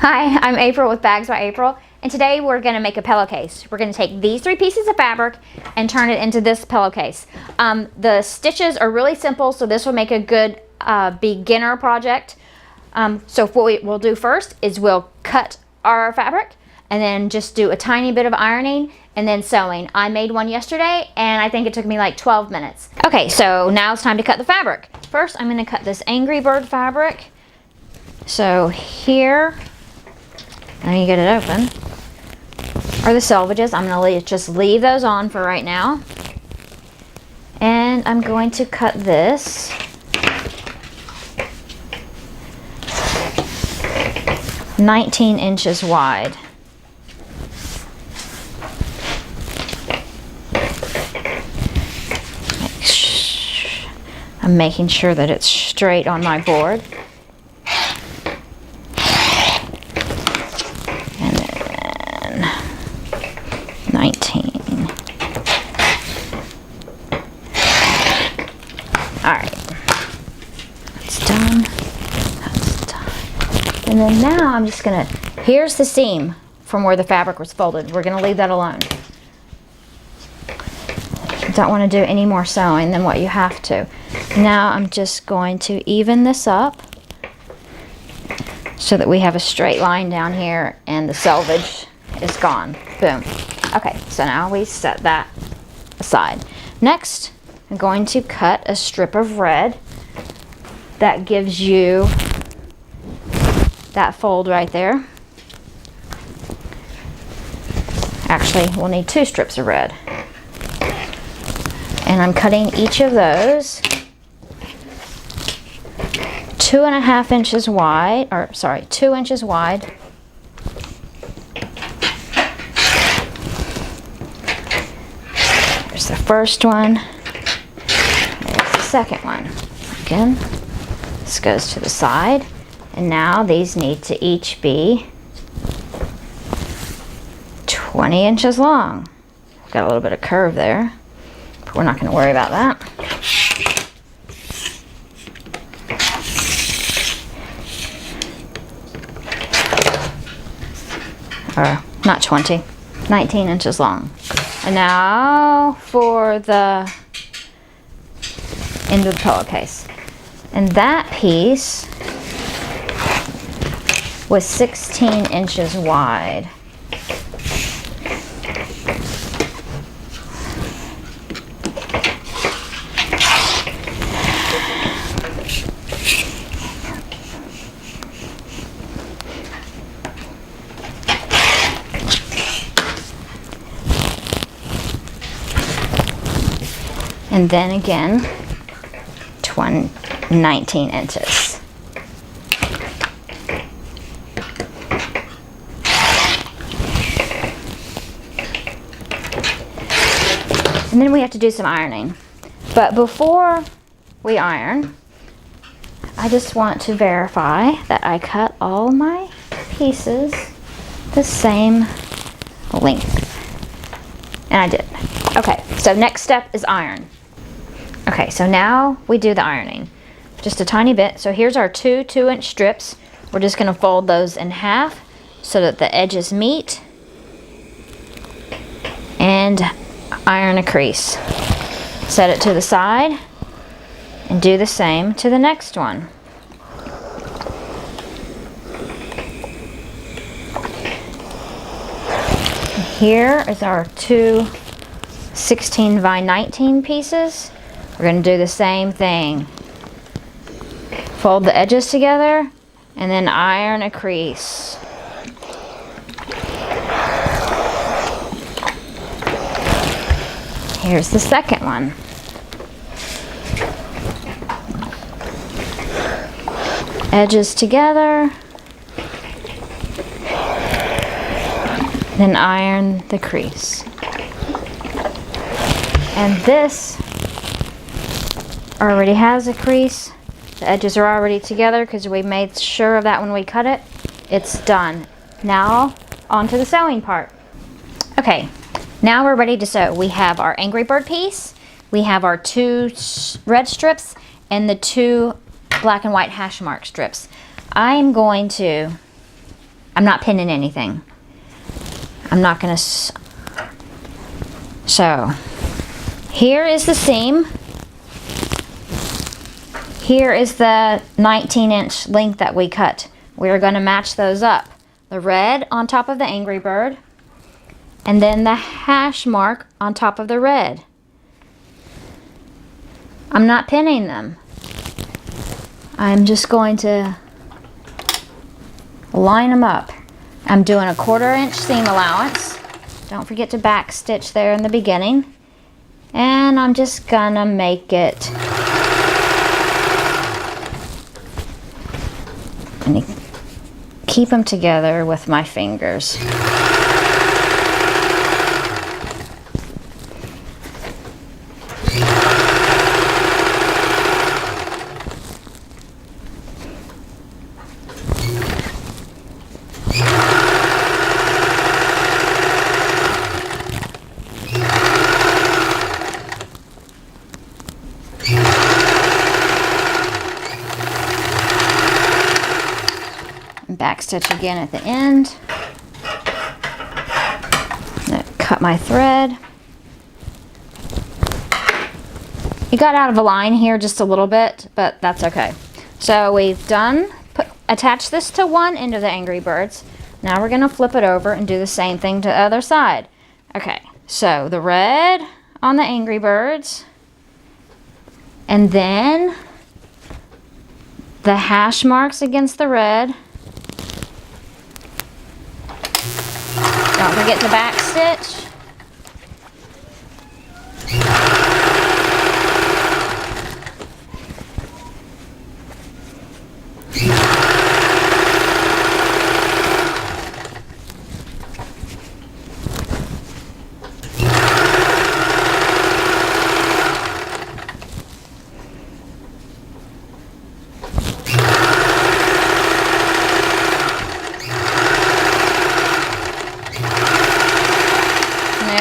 Hi, I'm April with Bags by April, and today we're going to make a pillowcase. We're going to take these 3 pieces of fabric and turn it into this pillowcase. The stitches are really simple, so this will make a good beginner project. So what we'll do first is we'll cut our fabric and then just do a tiny bit of ironing and then sewing. I made one yesterday and I think it took me like 12 minutes. Okay, so now it's time to cut the fabric. First, I'm going to cut this Angry Bird fabric. So here, and you get it open, are the selvages. I'm going to just leave those on for right now. And I'm going to cut this. "19 inches wide. I'm making sure that it's straight on my board. And then 19. Alright. That's done. That's done. And then now I'm just gonna, here's the seam from where the fabric was folded. We're gonna leave that alone. Don't want to do any more sewing than what you have to. Now I'm just going to even this up so that we have a straight line down here and the selvage is gone. Boom. Okay, so now we set that aside. Next, I'm going to cut a strip of red that gives you that fold right there. Actually, we'll need 2 strips of red. And I'm cutting each of those 2.5 inches wide, or sorry, 2 inches wide. There's the first one. There's the second one. Again, this goes to the side. And now these need to each be 20 inches long. Got a little bit of curve there. We're not going to worry about that. Or not 20, 19 inches long. And now for the end of the pillowcase. And that piece was 16 inches wide. And then again, 19 inches. And then we have to do some ironing. But before we iron, I just want to verify that I cut all my pieces the same length. And I did. Okay, so next step is iron. Okay, so now we do the ironing. Just a tiny bit. So here's our 2 2-inch strips. We're just going to fold those in half so that the edges meet. And iron a crease. Set it to the side and do the same to the next one. Here is our 2 16 by 19 pieces. We're going to do the same thing. Fold the edges together and then iron a crease. Here's the second one. Edges together. Then iron the crease. And this already has a crease. The edges are already together because we made sure of that when we cut it. It's done. Now on to the sewing part. Okay, now we're ready to sew. We have our Angry Bird piece, we have our 2 red strips, and the 2 black and white hash mark strips. I'm going to I'm not pinning anything. I'm not gonna, so here is the seam. Here is the 19-inch length that we cut. We're gonna match those up. The red on top of the Angry Bird, and then the hash mark on top of the red. I'm not pinning them. I'm just going to line them up. I'm doing a 1/4 inch seam allowance. Don't forget to back stitch there in the beginning. And I'm just gonna make it, and keep them together with my fingers. Backstitch again at the end. Cut my thread. It got out of a line here just a little bit, but that's okay. So we've done, attach this to one end of the Angry Birds. Now we're gonna flip it over and do the same thing to the other side. Okay, so the red on the Angry Birds, and then the hash marks against the red. Don't forget to backstitch.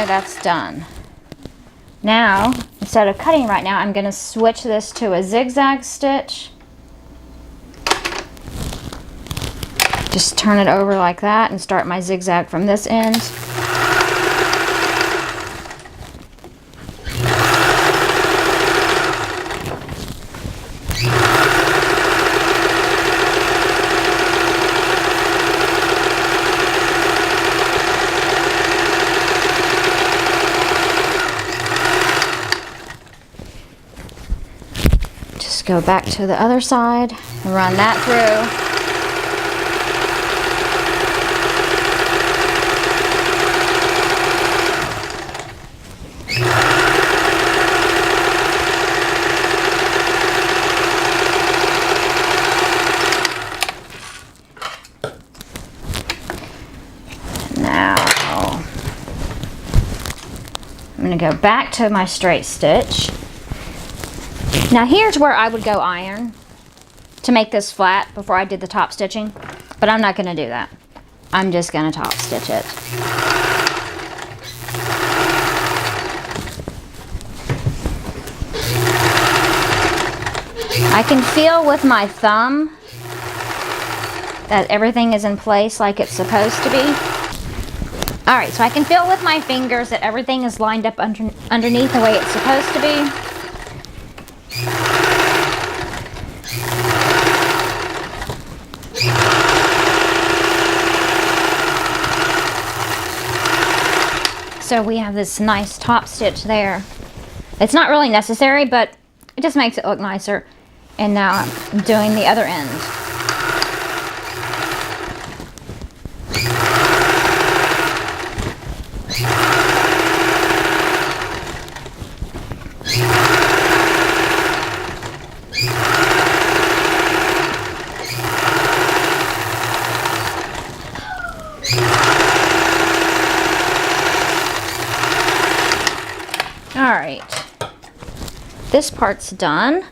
That's done. Now, instead of cutting right now, I'm going to switch this to a zigzag stitch. Just turn it over like that and start my zigzag from this end. Go back to the other side and run that through. Now I'm going to go back to my straight stitch. Now here's where I would go iron to make this flat before I did the top stitching, but I'm not going to do that. I'm just going to top stitch it. I can feel with my thumb that everything is in place like it's supposed to be. Alright, so I can feel with my fingers that everything is lined up underneath the way it's supposed to be. So we have this nice top stitch there. It's not really necessary, but it just makes it look nicer. And now I'm doing the other end. Alright, this part's done,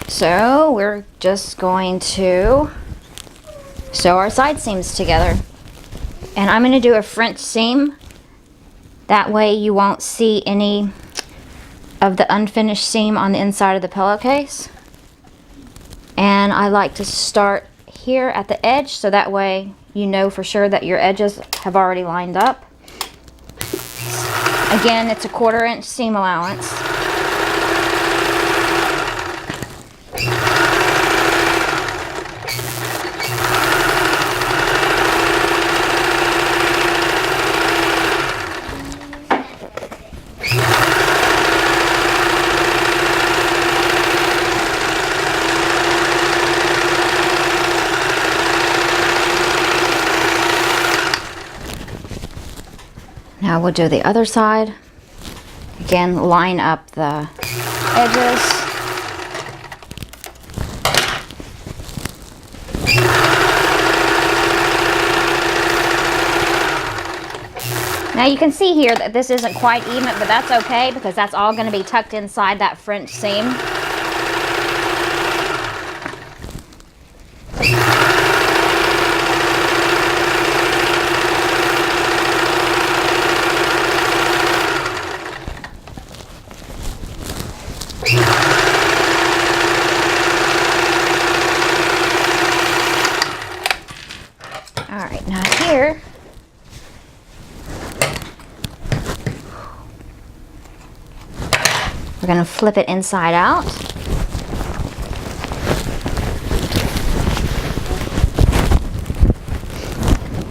so we're just going to sew our side seams together. And I'm going to do a French seam, that way you won't see any of the unfinished seam on the inside of the pillowcase. And I like to start here at the edge, so that way you know for sure that your edges have already lined up. Again, it's a 1/4 inch seam allowance. Now we'll do the other side. Again, line up the edges. Now you can see here that this isn't quite even, but that's okay because that's all going to be tucked inside that French seam. Alright, now here, we're going to flip it inside out.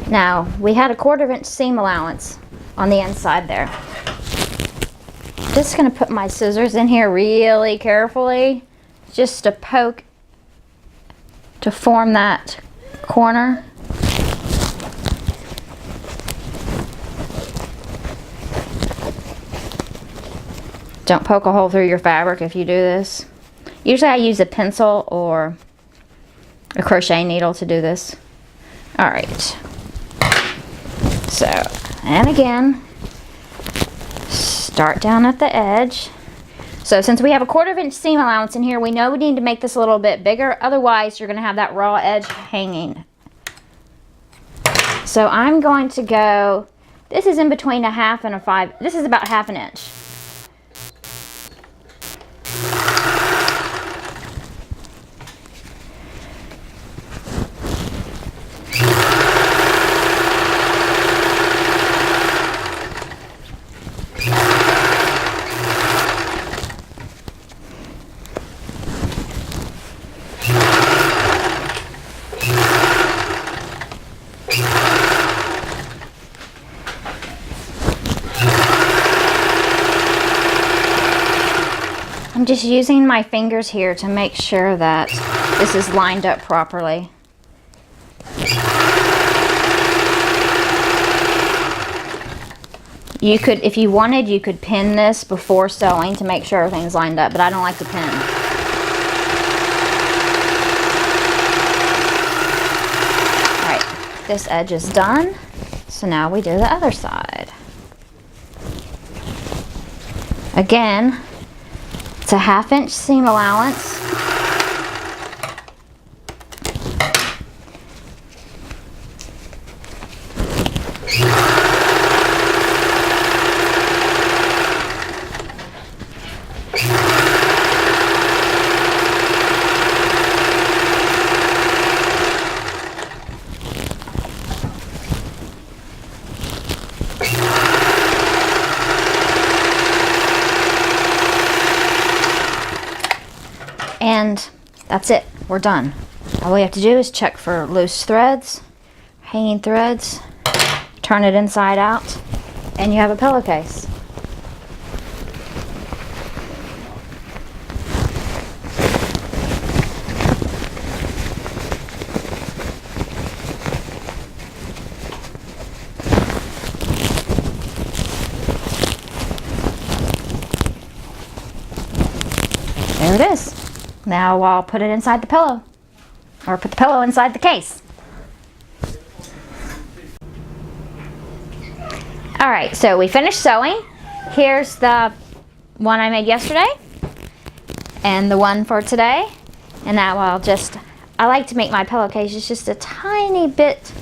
Now, we had a 1/4 inch seam allowance on the inside there. Just going to put my scissors in here really carefully, just to poke, to form that corner. Don't poke a hole through your fabric if you do this. Usually I use a pencil or a crochet needle to do this. Alright. So, and again, start down at the edge. So since we have a 1/4 inch seam allowance in here, we know we need to make this a little bit bigger. Otherwise, you're going to have that raw edge hanging. So I'm going to go, this is in between a 1/2 and a 5. This is about 1/2 inch. I'm just using my fingers here to make sure that this is lined up properly. You could, if you wanted, you could pin this before sewing to make sure everything's lined up, but I don't like to pin. Alright, this edge is done, so now we do the other side. Again, it's a 1/2 inch seam allowance. And that's it, we're done. All we have to do is check for loose threads, hanging threads, turn it inside out, and you have a pillowcase. There it is. Now I'll put it inside the pillow, or put the pillow inside the case. Alright, so we finished sewing. Here's the one I made yesterday, and the one for today. And now I like to make my pillowcases just a tiny bit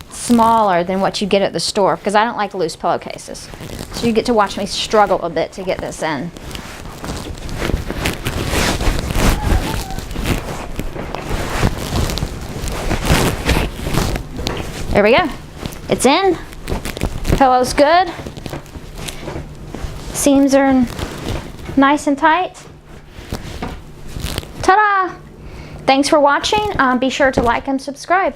smaller than what you get at the store, because I don't like loose pillowcases. So you get to watch me struggle a bit to get this in. There we go. It's in. Pillow's good. Seams are nice and tight. Ta-da! Thanks for watching. Be sure to like and subscribe.